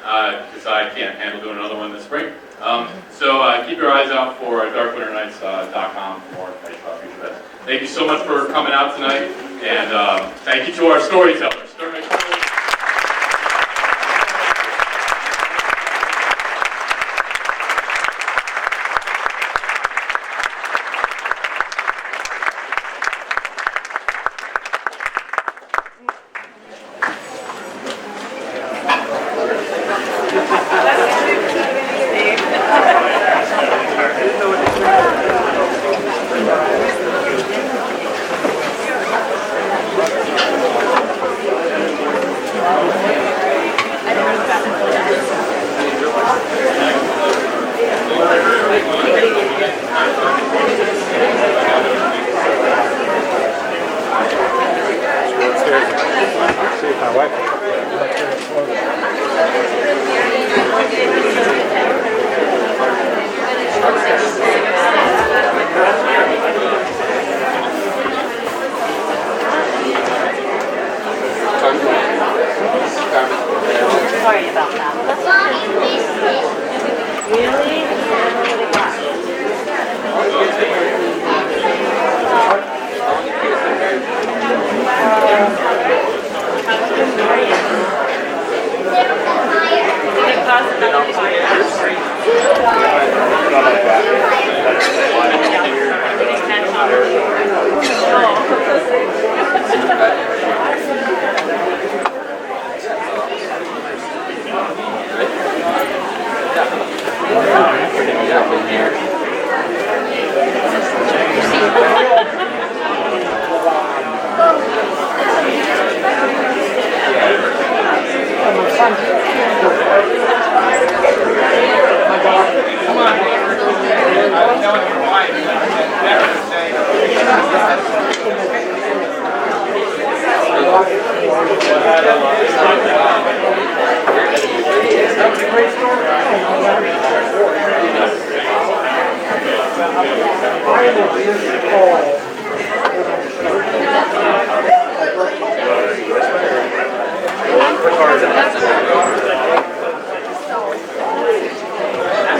B: because I can't handle doing another one this spring. So keep your eyes out for darkwinternights.com for more information about future events. Thank you so much for coming out tonight, and thank you to our storytellers. Dermot Cole.
E: Do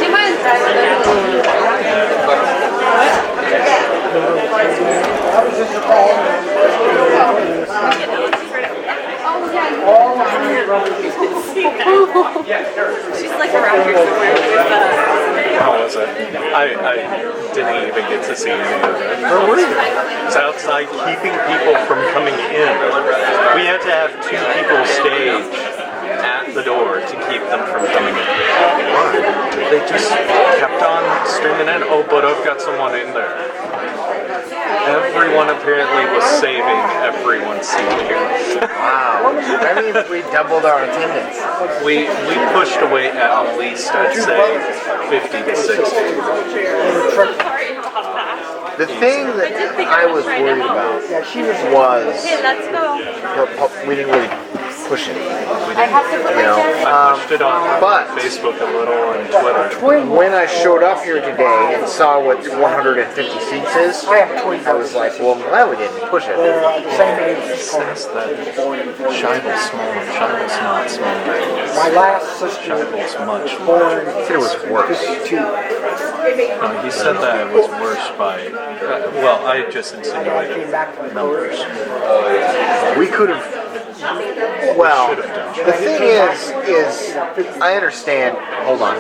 E: you mind
A: She's like around here somewhere with
H: How was it? I didn't even get to see any of it. Where were you? It's outside keeping people from coming in. We had to have 2 people stage at the door to keep them from coming in. Why? They just kept on streaming in. Oh, but I've got someone in there. Everyone apparently was saving everyone's seat.
I: Wow. That means we doubled our attendance.
H: We pushed away at least, I'd say, 50 to 60.
I: The thing that I was worried about was
E: let's go.
I: we didn't really push it.
E: I have to put
I: You know,
H: I pushed it on
I: but
H: Facebook a little and Twitter.
I: when I showed up here today and saw what 150 seats is, I was like, well, I'm glad we didn't push it.
H: It says that Scheibel's small. Scheibel's not small.
J: My last sister
H: Scheibel's much
J: born
I: He said it was worse.
H: No, he said that it was worse by, well, I just insinuated numbers.
I: We could have. Well, the thing is I understand. Hold on.